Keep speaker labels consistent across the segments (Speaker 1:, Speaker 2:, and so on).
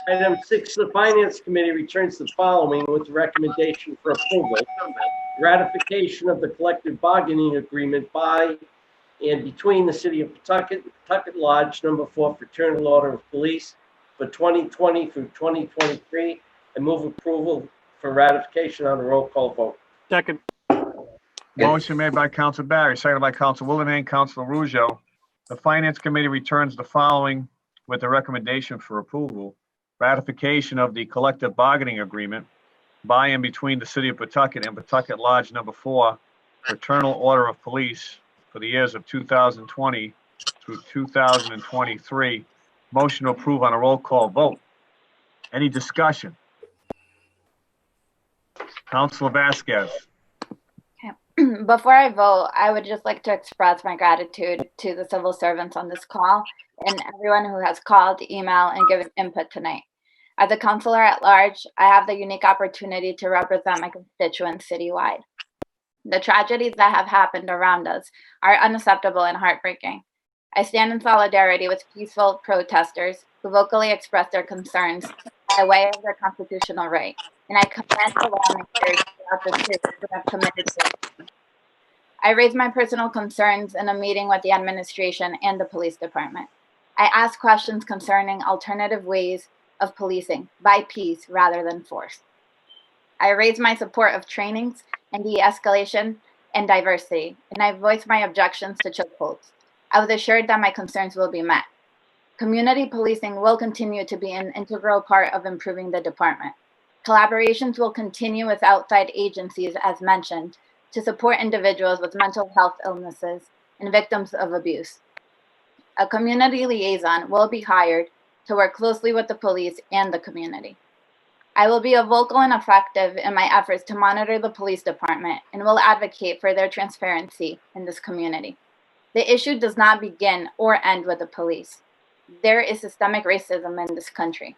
Speaker 1: Item 6, the Finance Committee returns the following with recommendation for approval. Ratification of the collective bargaining agreement by and between the City of Pawtucket and Pawtucket Lodge Number 4 Fraternal Order of Police for 2020 through 2023. I move approval for ratification on a roll call vote.
Speaker 2: Second.
Speaker 3: Motion made by Council Barry, seconded by Councilwoman and Council Ruggio. The Finance Committee returns the following with a recommendation for approval. Ratification of the collective bargaining agreement by and between the City of Pawtucket and Pawtucket Lodge Number 4 Fraternal Order of Police for the years of 2020 through 2023. Motion to approve on a roll call vote. Any discussion? Councilor Vasquez.
Speaker 4: Before I vote, I would just like to express my gratitude to the civil servants on this call and everyone who has called, emailed, and given input tonight. As a councilor at large, I have the unique opportunity to represent my constituents citywide. The tragedies that have happened around us are unacceptable and heartbreaking. I stand in solidarity with peaceful protesters who vocally express their concerns by way of their constitutional right, and I commend the lawmakers throughout the city who have committed to it. I raised my personal concerns in a meeting with the administration and the police department. I asked questions concerning alternative ways of policing by peace rather than force. I raised my support of trainings and de-escalation and diversity, and I voiced my objections to chokeholds. I was assured that my concerns will be met. Community policing will continue to be an integral part of improving the department. Collaborations will continue with outside agencies, as mentioned, to support individuals with mental health illnesses and victims of abuse. A community liaison will be hired to work closely with the police and the community. I will be vocal and effective in my efforts to monitor the police department and will advocate for their transparency in this community. The issue does not begin or end with the police. There is systemic racism in this country.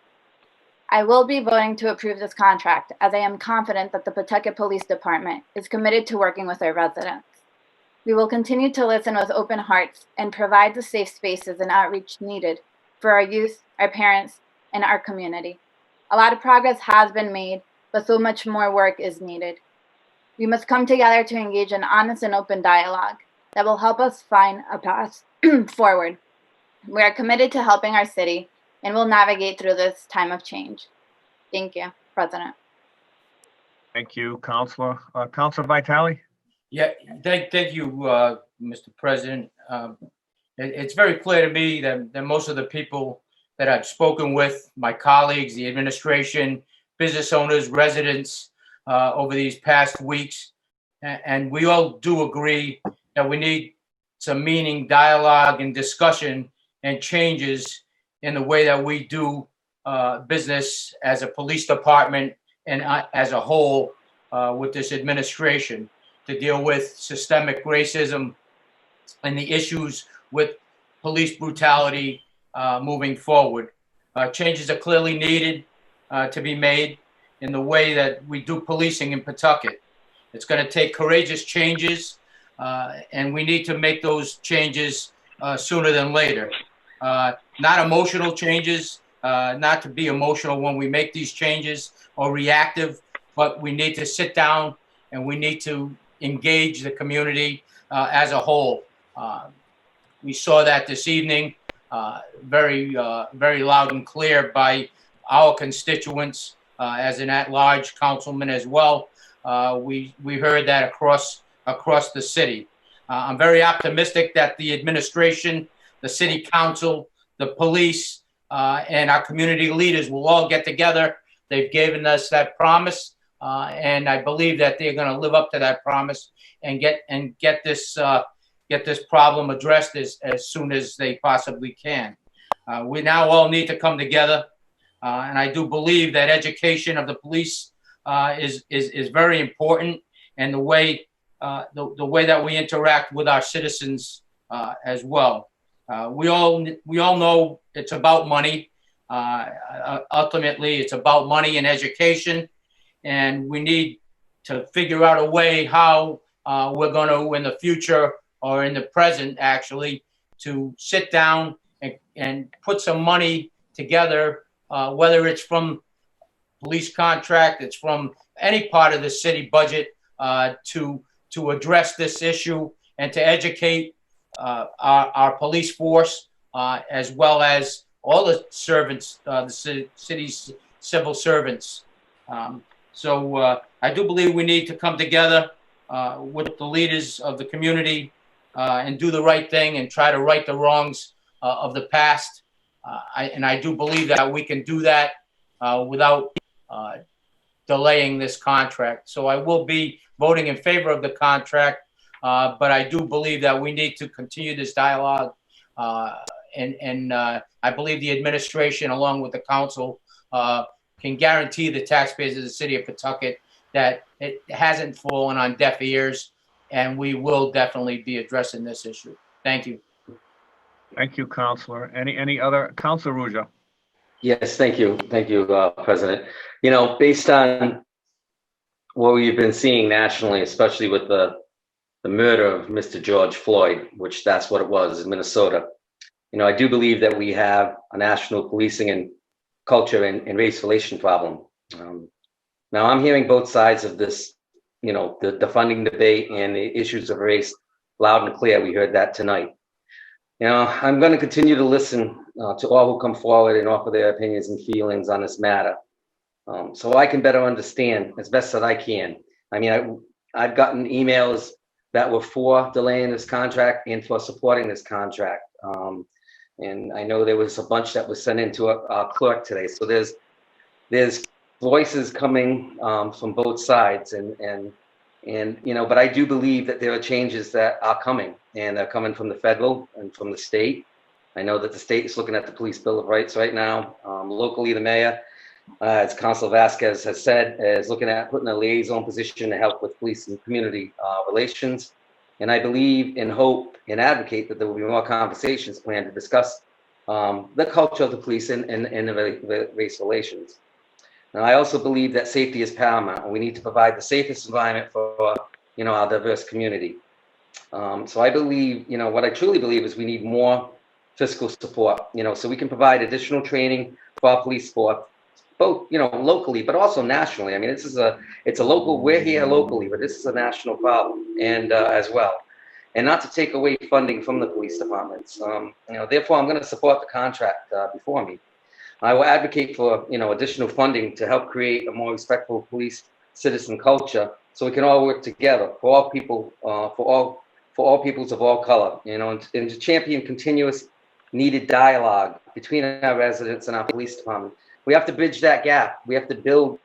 Speaker 4: I will be voting to approve this contract as I am confident that the Pawtucket Police Department is committed to working with our residents. We will continue to listen with open hearts and provide the safe spaces and outreach needed for our youth, our parents, and our community. A lot of progress has been made, but so much more work is needed. We must come together to engage in honest and open dialogue that will help us find a path forward. We are committed to helping our city and will navigate through this time of change. Thank you, President.
Speaker 3: Thank you, Councilor. Councilor Vitale?
Speaker 5: Yeah, thank you, Mr. President. It's very clear to me that most of the people that I've spoken with, my colleagues, the administration, business owners, residents, over these past weeks, and we all do agree that we need some meaning, dialogue, and discussion and changes in the way that we do business as a police department and as a whole with this administration to deal with systemic racism and the issues with police brutality moving forward. Changes are clearly needed to be made in the way that we do policing in Pawtucket. It's going to take courageous changes, and we need to make those changes sooner than later. Not emotional changes, not to be emotional when we make these changes or reactive, but we need to sit down and we need to engage the community as a whole. We saw that this evening, very loud and clear by our constituents, as an at-large councilman as well. We heard that across the city. I'm very optimistic that the administration, the city council, the police, and our community leaders will all get together. They've given us that promise, and I believe that they're going to live up to that promise and get this problem addressed as soon as they possibly can. We now all need to come together, and I do believe that education of the police is very important, and the way that we interact with our citizens as well. We all know it's about money. Ultimately, it's about money and education, and we need to figure out a way how we're going to, in the future or in the present, actually, to sit down and put some money together whether it's from police contract, it's from any part of the city budget, to address this issue and to educate our police force, as well as all the servants, the city's civil servants. So I do believe we need to come together with the leaders of the community and do the right thing and try to right the wrongs of the past. I do believe that we can do that without delaying this contract. So I will be voting in favor of the contract, but I do believe that we need to continue this dialogue. And I believe the administration, along with the council, can guarantee the taxpayers of the city of Pawtucket that it hasn't fallen on deaf ears, and we will definitely be addressing this issue. Thank you.
Speaker 3: Thank you, Councilor. Any other? Councilor Rujo.
Speaker 2: Yes, thank you. Thank you, President. You know, based on what we've been seeing nationally, especially with the murder of Mr. George Floyd, which that's what it was in Minnesota, you know, I do believe that we have a national policing and culture and race relation problem. Now, I'm hearing both sides of this, you know, the funding debate and the issues of race loud and clear. We heard that tonight. You know, I'm going to continue to listen to all who come forward and offer their opinions and feelings on this matter, so I can better understand as best that I can. I mean, I've gotten emails that were for delaying this contract and for supporting this contract. And I know there was a bunch that was sent into our clerk today. So there's voices coming from both sides, and you know, but I do believe that there are changes that are coming, and they're coming from the federal and from the state. I know that the state is looking at the Police Bill of Rights right now. Locally, the mayor, as Councilman Vasquez has said, is looking at putting a liaison position to help with police and community relations. And I believe and hope and advocate that there will be more conversations planned to discuss the culture of the police and the race relations. Now, I also believe that safety is paramount, and we need to provide the safest environment for, you know, our diverse community. So I believe, you know, what I truly believe is we need more fiscal support, you know, so we can provide additional training for our police force, both, you know, locally, but also nationally. I mean, it's a local, we're here locally, but this is a national problem, and as well. And not to take away funding from the police departments. You know, therefore, I'm going to support the contract before me. I will advocate for, you know, additional funding to help create a more respectful police citizen culture, so we can all work together for all people, for all peoples of all color, you know, and to champion continuous needed dialogue between our residents and our police department. We have to bridge that gap. We have to build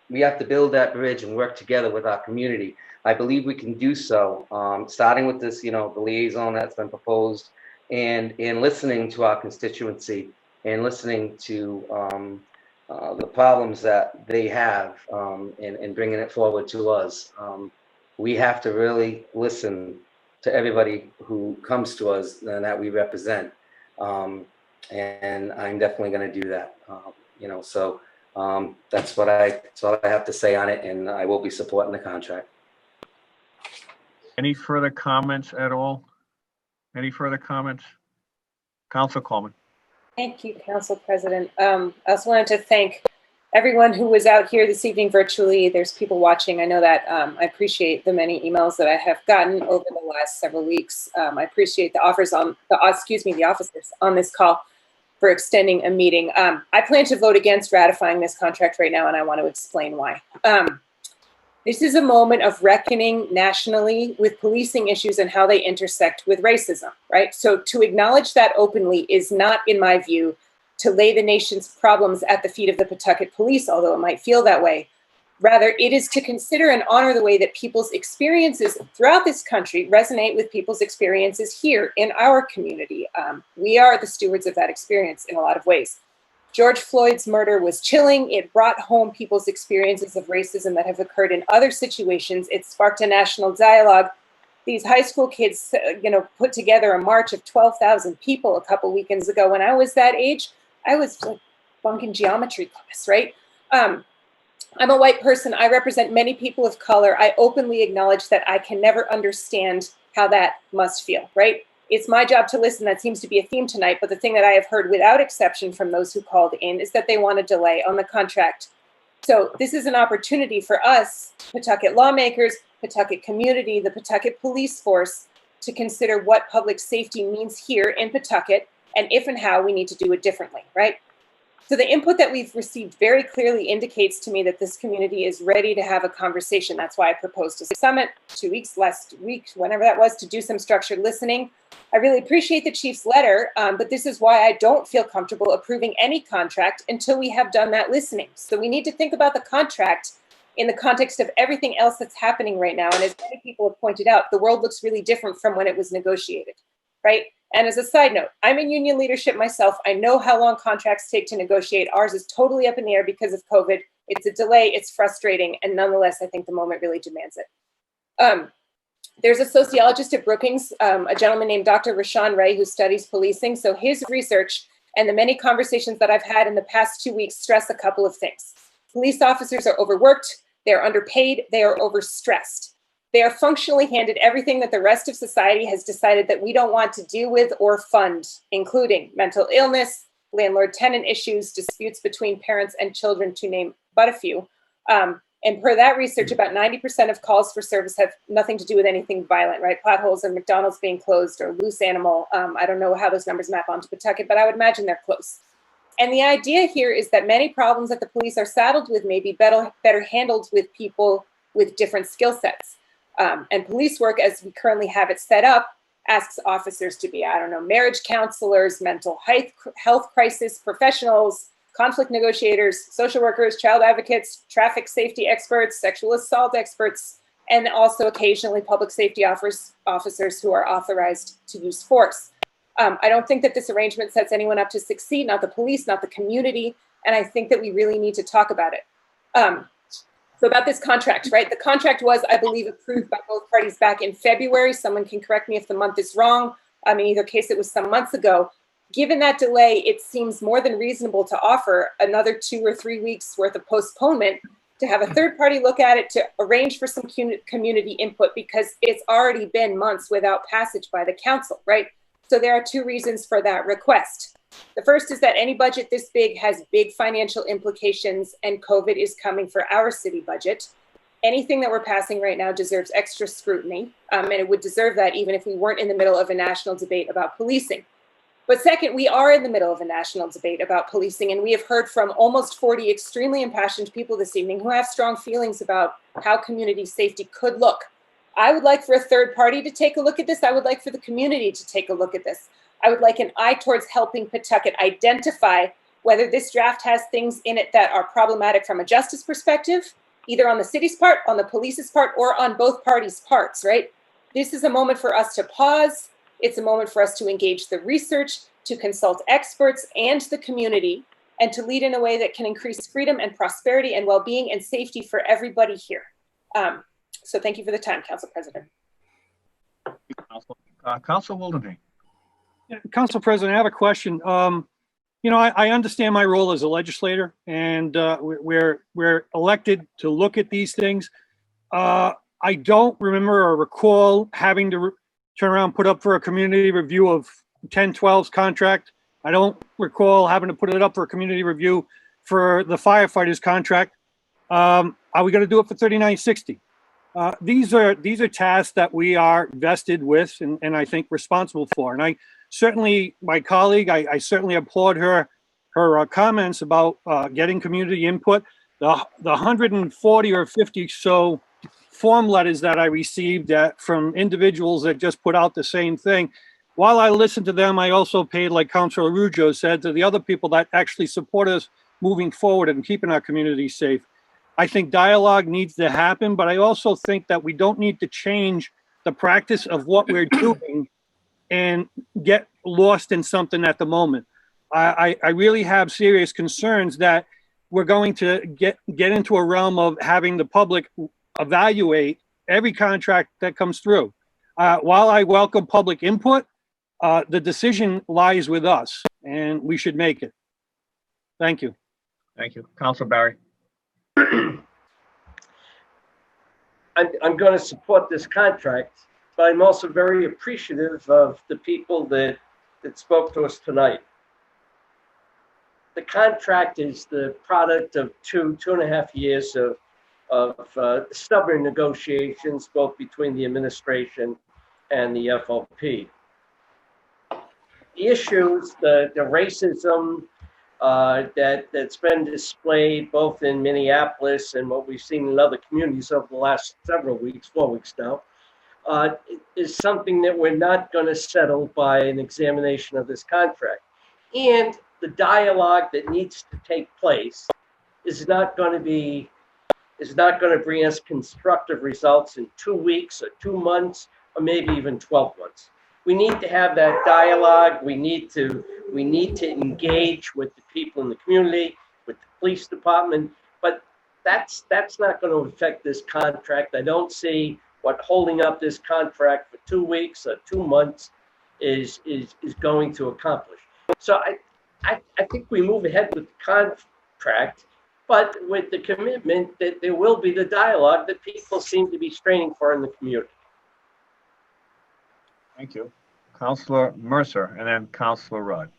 Speaker 2: that bridge and work together with our community. I believe we can do so, starting with this, you know, the liaison that's been proposed, and listening to our constituency and listening to the problems that they have, and bringing it forward to us. We have to really listen to everybody who comes to us and that we represent. And I'm definitely going to do that. You know, so that's what I have to say on it, and I will be supporting the contract.
Speaker 3: Any further comments at all? Any further comments? Councilor Coleman.
Speaker 6: Thank you, Council President. I also wanted to thank everyone who was out here this evening virtually. There's people watching. I know that. I appreciate the many emails that I have gotten over the last several weeks. I appreciate the officers on this call for extending a meeting. I plan to vote against ratifying this contract right now, and I want to explain why. This is a moment of reckoning nationally with policing issues and how they intersect with racism, right? So to acknowledge that openly is not, in my view, to lay the nation's problems at the feet of the Pawtucket police, although it might feel that way. Rather, it is to consider and honor the way that people's experiences throughout this country resonate with people's experiences here in our community. We are the stewards of that experience in a lot of ways. George Floyd's murder was chilling. It brought home people's experiences of racism that have occurred in other situations. It sparked a national dialogue. These high school kids, you know, put together a march of 12,000 people a couple weekends ago. When I was that age, I was like bunking geometry class, right? I'm a white person. I represent many people of color. I openly acknowledge that I can never understand how that must feel, right? It's my job to listen. That seems to be a theme tonight. But the thing that I have heard without exception from those who called in is that they want a delay on the contract. So this is an opportunity for us, Pawtucket lawmakers, Pawtucket community, the Pawtucket police force, to consider what public safety means here in Pawtucket and if and how we need to do it differently, right? So the input that we've received very clearly indicates to me that this community is ready to have a conversation. That's why I proposed a summit 2 weeks, last week, whenever that was, to do some structured listening. I really appreciate the chief's letter, but this is why I don't feel comfortable approving any contract until we have done that listening. So we need to think about the contract in the context of everything else that's happening right now. And as many people have pointed out, the world looks really different from when it was negotiated, right? And as a side note, I'm in union leadership myself. I know how long contracts take to negotiate. Ours is totally up in the air because of COVID. It's a delay, it's frustrating, and nonetheless, I think the moment really demands it. There's a sociologist at Brookings, a gentleman named Dr. Rashawn Ray, who studies policing. So his research and the many conversations that I've had in the past 2 weeks stress a couple of things. Police officers are overworked, they're underpaid, they are overstressed. They are functionally handed everything that the rest of society has decided that we don't want to deal with or fund, including mental illness, landlord-tenant issues, disputes between parents and children, to name but a few. And per that research, about 90% of calls for service have nothing to do with anything violent, right? Potholes or McDonald's being closed or loose animal. I don't know how those numbers map onto Pawtucket, but I would imagine they're close. And the idea here is that many problems that the police are saddled with may be better handled with people with different skill sets. And police work, as we currently have it set up, asks officers to be, marriage counselors, mental health crisis professionals, conflict negotiators, social workers, child advocates, traffic safety experts, sexual assault experts, and also occasionally public safety officers who are authorized to use force. I don't think that this arrangement sets anyone up to succeed, not the police, not the community, and I think that we really need to talk about it. So about this contract, right? The contract was, I believe, approved by both parties back in February. Someone can correct me if the month is wrong. In either case, it was some months ago. Given that delay, it seems more than reasonable to offer another 2 or 3 weeks worth of postponement, to have a third party look at it, to arrange for some community input, because it's already been months without passage by the council, right? So there are 2 reasons for that request. The first is that any budget this big has big financial implications, and COVID is coming for our city budget. Anything that we're passing right now deserves extra scrutiny, and it would deserve that even if we weren't in the middle of a national debate about policing. But second, we are in the middle of a national debate about policing, and we have heard from almost 40 extremely impassioned people this evening who have strong feelings about how community safety could look. I would like for a third party to take a look at this. I would like for the community to take a look at this. I would like an eye towards helping Pawtucket identify whether this draft has things in it that are problematic from a justice perspective, either on the city's part, on the police's part, or on both parties' parts, right? This is a moment for us to pause. It's a moment for us to engage the research, to consult experts and the community, and to lead in a way that can increase freedom and prosperity and well-being and safety for everybody here. So thank you for the time, Council President.
Speaker 3: Councilwoman.
Speaker 7: Yeah, Council President, I have a question. I understand my role as a legislator, and we're elected to look at these things. I don't remember or recall having to turn around, put up for a community review of 1012's contract. I don't recall having to put it up for a community review for the firefighters contract. Are we going to do it for 3960? These are tasks that we are vested with and I think responsible for. And I certainly, my colleague, I certainly applaud her comments about getting community input. The 140 or 50 so form letters that I received from individuals that just put out the same thing. While I listened to them, I also paid, like Councilor Ruggio said, to the other people that actually support us moving forward and keeping our community safe. I think dialogue needs to happen, but I also think that we don't need to change the practice of what we're doing and get lost in something at the moment. I really have serious concerns that we're going to get into a realm of having the public evaluate every contract that comes through. While I welcome public input, the decision lies with us, and we should make it. Thank you.
Speaker 3: Thank you. Councilor Barry.
Speaker 1: I'm going to support this contract. but I'm also very appreciative of the people that spoke to us tonight. The contract is the product of two and a half years of stubborn negotiations, both between the administration and the FOP. The issues, the racism that's been displayed both in Minneapolis and what we've seen in other communities over the last several weeks, 4 weeks now, is something that we're not going to settle by an examination of this contract. And the dialogue that needs to take place is not going to bring us constructive results in 2 weeks or 2 months or maybe even 12 months. We need to have that dialogue. We need to engage with the people in the community, with the police department, but that's not going to affect this contract. I don't see what holding up this contract for 2 weeks or 2 months is going to accomplish. So I think we move ahead with the contract, but with the commitment that there will be the dialogue that people seem to be straining for in the community.
Speaker 3: Thank you. Councilor Mercer and then Councilor Rudd.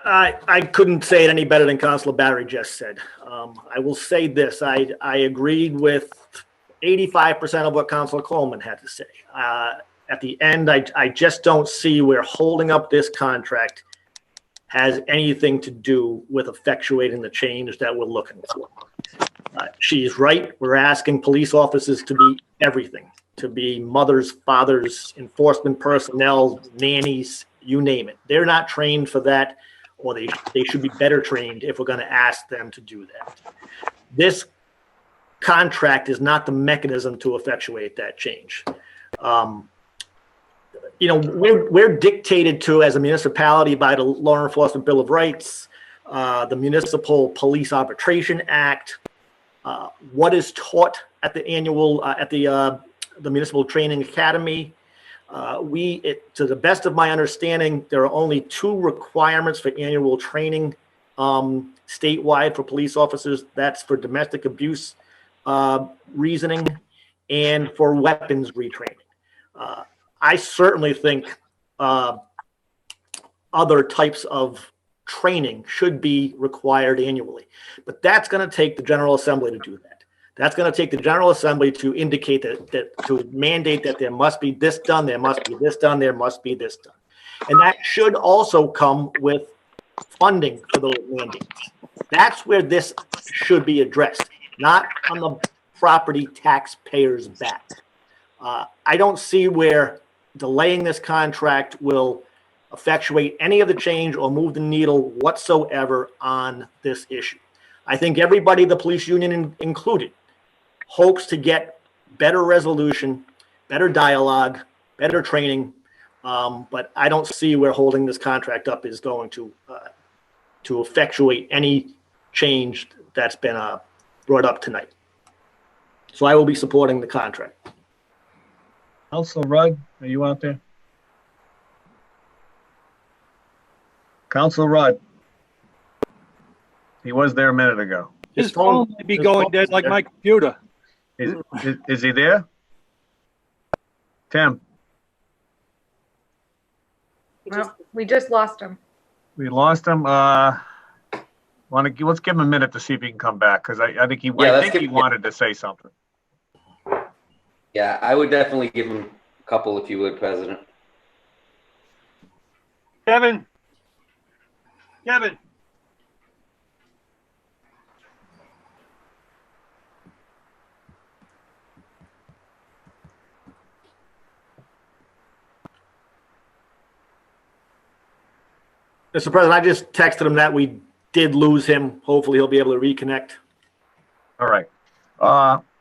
Speaker 8: I couldn't say it any better than Councilor Barry just said. I will say this, I agreed with 85% of what Councilor Coleman had to say. At the end, I just don't see where holding up this contract has anything to do with effectuating the change that we're looking for. She's right. We're asking police officers to be everything, to be mothers, fathers, enforcement personnel, nannies, you name it. They're not trained for that, or they should be better trained if we're going to ask them to do that. This contract is not the mechanism to effectuate that change. You know, we're dictated to as a municipality by the Law Enforcement Bill of Rights, the Municipal Police Arbitration Act, what is taught at the annual, the Municipal Training Academy. To the best of my understanding, there are only 2 requirements for annual training statewide for police officers. That's for domestic abuse reasoning and for weapons retraining. I certainly think other types of training should be required annually, but that's going to take the General Assembly to do that. That's going to take the General Assembly to indicate to mandate that there must be this done, there must be this done, there must be this done. And that should also come with funding for those mandates. That's where this should be addressed, not on the property taxpayers' back. I don't see where delaying this contract will effectuate any of the change or move the needle whatsoever on this issue. I think everybody, the police union included, hopes to get better resolution, better dialogue, better training, but I don't see where holding this contract up is going to effectuate any change that's been brought up tonight. So I will be supporting the contract.
Speaker 3: Councilor Rudd, are you out there? Councilor Rudd. He was there a minute ago.
Speaker 7: His phone might be going dead like my computer.
Speaker 3: Is he there? Tim,
Speaker 9: Well, we just lost him.
Speaker 3: we lost him. Let's give him a minute to see if he can come back, because I think he wanted to say something.
Speaker 2: Yeah, I would definitely give him a couple if you would, President.
Speaker 7: Kevin.
Speaker 8: Mr. President, I just texted him that we did lose him. Hopefully he'll be able to reconnect.
Speaker 3: All right.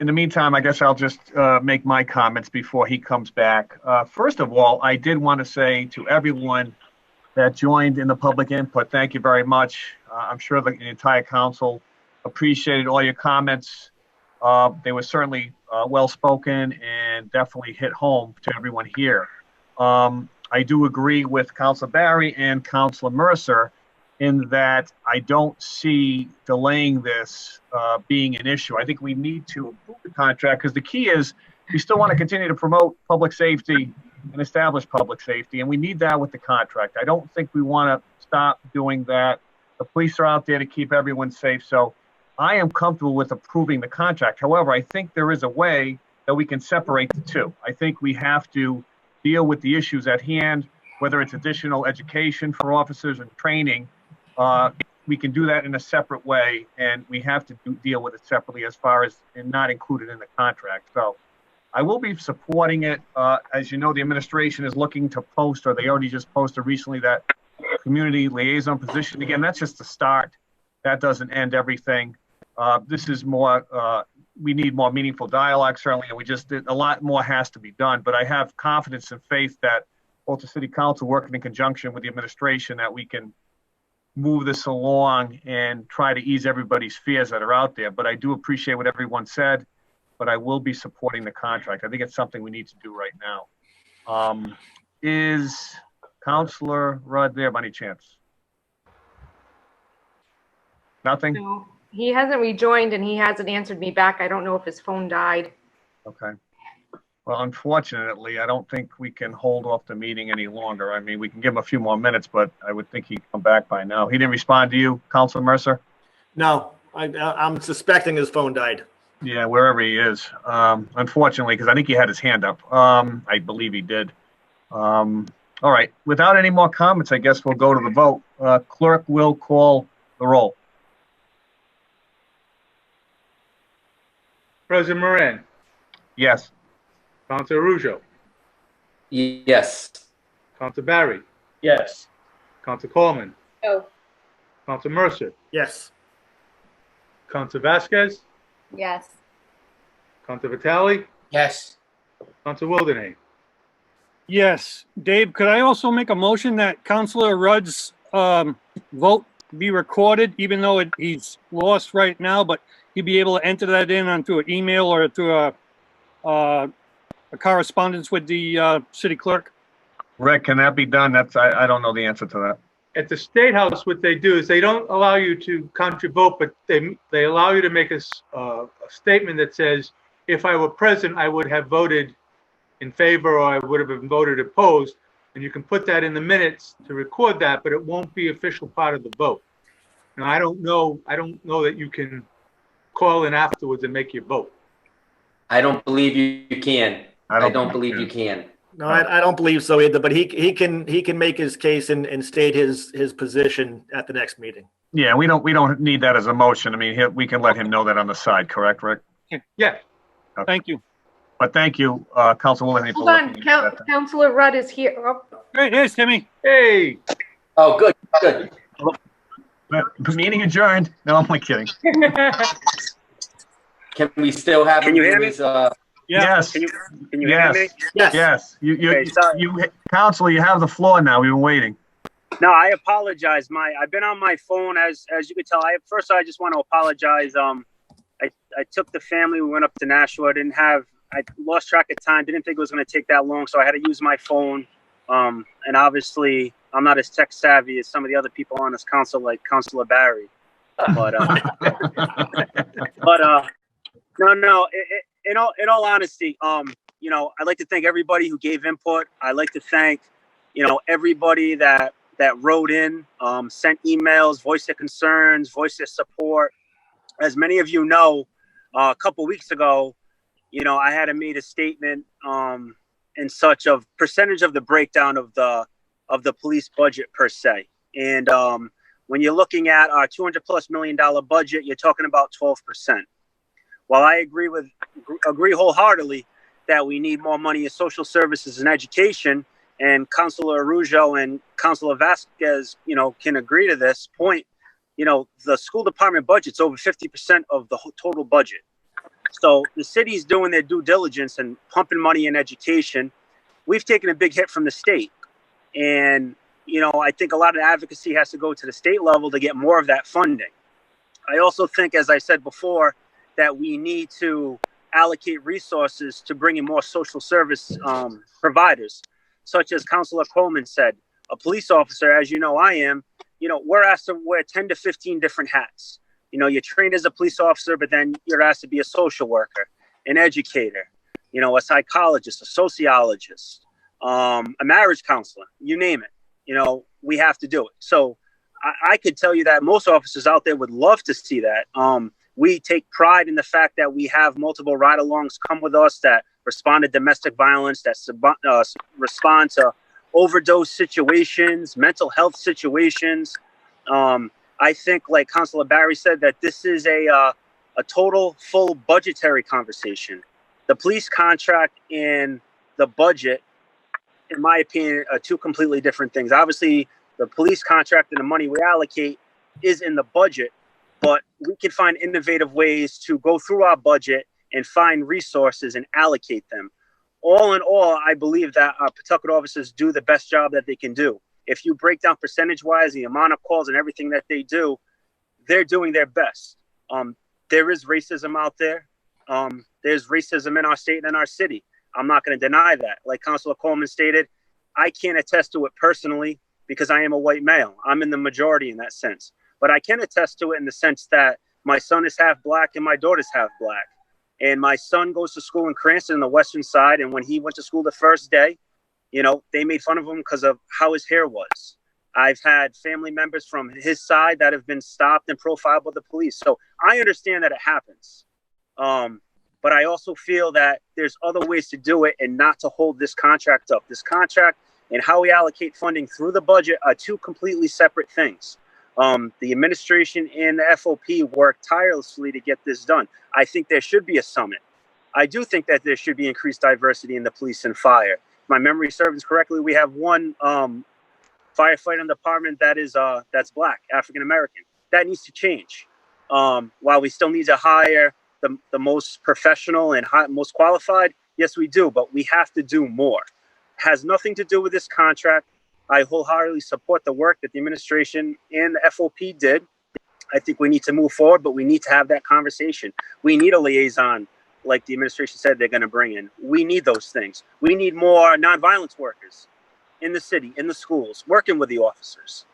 Speaker 3: In the meantime, I guess I'll just make my comments before he comes back. First of all, I did want to say to everyone that joined in the public input, thank you very much. I'm sure the entire council appreciated all your comments. They were certainly well-spoken and definitely hit home to everyone here. I do agree with Councilor Barry and Councilor Mercer in that I don't see delaying this being an issue. I think we need to approve the contract because the key is we still want to continue to promote public safety and establish public safety, and we need that with the contract. I don't think we want to stop doing that. The police are out there to keep everyone safe, so I am comfortable with approving the contract. However, I think there is a way that we can separate the two. I think we have to deal with the issues at hand, whether it's additional education for officers and training. We can do that in a separate way, and we have to deal with it separately as far as not included in the contract. So I will be supporting it. As you know, the administration is looking to post, or they already just posted recently, that community liaison position. Again, that's just the start. That doesn't end everything. This is more, we need more meaningful dialogue, certainly, and a lot more has to be done. But I have confidence and faith that both the City Council, working in conjunction with the administration, that we can move this along and try to ease everybody's fears that are out there. But I do appreciate what everyone said, but I will be supporting the contract. I think it's something we need to do right now. Is Councilor Rudd there by any chance? Nothing?
Speaker 9: No, he hasn't rejoined and he hasn't answered me back. I don't know if his phone died.
Speaker 3: Okay. Well, unfortunately, I don't think we can hold off the meeting any longer. I mean, we can give him a few more minutes, but I would think he'd come back by now. He didn't respond to you, Councilman Mercer?
Speaker 8: No, I'm suspecting his phone died.
Speaker 3: Yeah, wherever he is. Unfortunately, because I think he had his hand up. I believe he did. All right. Without any more comments, I guess we'll go to the vote. Clerk will call the roll.
Speaker 10: President Moran,
Speaker 3: Yes.
Speaker 10: Councilor Rujo,
Speaker 2: Yes.
Speaker 10: Councilor Barry,
Speaker 1: Yes.
Speaker 10: Councilor Coleman,
Speaker 6: No.
Speaker 10: Councilor Mercer,
Speaker 8: Yes.
Speaker 10: Councilor Vasquez,
Speaker 4: Yes.
Speaker 10: Councilor Vitale,
Speaker 5: Yes.
Speaker 10: Councilor Wildenhain.
Speaker 7: Yes. Dave, could I also make a motion that Councilor Rudd's vote be recorded, even though he's lost right now, but he'd be able to enter that in onto an email or through a correspondence with the city clerk?
Speaker 3: Rick, can that be done? I don't know the answer to that.
Speaker 10: At the State House, what they do is they don't allow you to count your vote, but they allow you to make a statement that says, if I were present, I would have voted in favor, or I would have been voted opposed. And you can put that in the minutes to record that, but it won't be official part of the vote. Now, I don't know that you can call in afterwards and make your vote.
Speaker 2: I don't believe you can.
Speaker 3: I
Speaker 2: I don't believe you can.
Speaker 8: No, I don't believe so either, but he can make his case and state his position at the next meeting.
Speaker 3: Yeah, we don't need that as a motion. I mean, we can let him know that on the side, correct, Rick?
Speaker 10: Yeah.
Speaker 7: Thank you.
Speaker 3: But thank you, Councilwoman.
Speaker 9: Hold on, Councilor Rudd is here. Oh,
Speaker 7: Great, there's Timmy.
Speaker 10: Hey,
Speaker 2: Oh, good, good.
Speaker 3: Meeting adjourned. No, I'm only kidding.
Speaker 2: Can we still have?
Speaker 11: Can you hear me?
Speaker 3: Yes.
Speaker 11: Can you
Speaker 3: Yes.
Speaker 11: hear me?
Speaker 8: Yes.
Speaker 3: Yes.
Speaker 11: Okay, sorry.
Speaker 3: Council, you have the floor now. We've been waiting.
Speaker 11: No, I apologize. I've been on my phone as you could tell. First, I just want to apologize. I took the family. We went up to Nashua. I lost track of time. Didn't think it was going to take that long, so I had to use my phone. And obviously, I'm not as tech savvy as some of the other people on this council, like Councilor Barry. But no. In all honesty, I'd like to thank everybody who gave input. I'd like to thank, everybody that wrote in, sent emails, voiced their concerns, voiced their support. As many of you know, a couple weeks ago, I had made a statement in such of percentage of the breakdown of the police budget per se. And when you're looking at our $200+ million budget, you're talking about 12%. While I agree wholeheartedly that we need more money in social services and education, and Councilor Rujo and Councilor Vasquez, can agree to this point, the school department budget's over 50% of the total budget. So the city's doing their due diligence and pumping money in education. We've taken a big hit from the state. And, I think a lot of advocacy has to go to the state level to get more of that funding. I also think, as I said before, that we need to allocate resources to bring in more social service providers, such as Councilor Coleman said. A police officer, as you know I am, we're asked to wear 10 to 15 different hats. You're trained as a police officer, but then you're asked to be a social worker, an educator, a psychologist, a sociologist, a marriage counselor, you name it. We have to do it. So I could tell you that most officers out there would love to see that. We take pride in the fact that we have multiple ride-alongs come with us that respond to domestic violence, that respond to overdose situations, mental health situations. I think, like Councilor Barry said, that this is a total full budgetary conversation. The police contract and the budget, in my opinion, are two completely different things. Obviously, the police contract and the money we allocate is in the budget, but we can find innovative ways to go through our budget and find resources and allocate them. All in all, I believe that our Pawtucket officers do the best job that they can do. If you break down percentage-wise the amount of calls and everything that they do, they're doing their best. There is racism out there. There's racism in our state and in our city. I'm not going to deny that. Like Councilor Coleman stated, I can't attest to it personally because I am a white male. I'm in the majority in that sense. But I can attest to it in the sense that my son is half black and my daughter's half black. And my son goes to school in Cranston, on the western side. And when he went to school the first day, they made fun of him because of how his hair was. I've had family members from his side that have been stopped and profiled by the police. So I understand that it happens. But I also feel that there's other ways to do it and not to hold this contract up. This contract and how we allocate funding through the budget are two completely separate things. The administration and the FOP work tirelessly to get this done. I think there should be a summit. I do think that there should be increased diversity in the police and fire. If my memory serves correctly, we have one firefighter in the department that's black, African American. That needs to change. While we still need to hire the most professional and most qualified, yes, we do, but we have to do more. It has nothing to do with this contract. I wholeheartedly support the work that the administration and the FOP did. I think we need to move forward, but we need to have that conversation. We need a liaison, like the administration said they're going to bring in. We need those things. We need more nonviolence workers in the city, in the schools, working with the officers.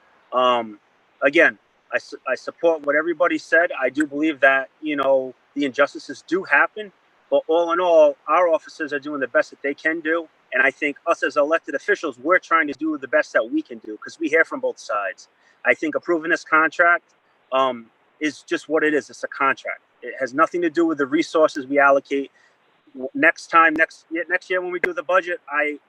Speaker 11: Again, I support what everybody said. I do believe that, the injustices do happen, but all in all, our officers are doing the best that they can do. And I think us as elected officials, we're trying to do the best that we can do because we hear from both sides. I think approving this contract is just what it is. It's a contract. It has nothing to do with the resources we allocate. Next year when we do the budget, I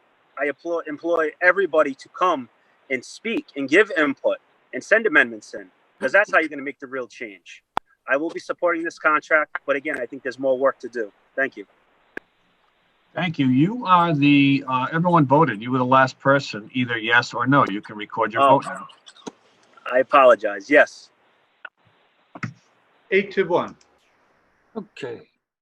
Speaker 11: employ everybody to come and speak and give input and send amendments in, because that's how you're going to make the real change. I will be supporting this contract, but again, I think there's more work to do. Thank you.
Speaker 3: Thank you. You are everyone voted. You were the last person, either yes or no. You can record your vote now.
Speaker 11: I apologize. Yes.
Speaker 10: 8-1.
Speaker 7: Okay.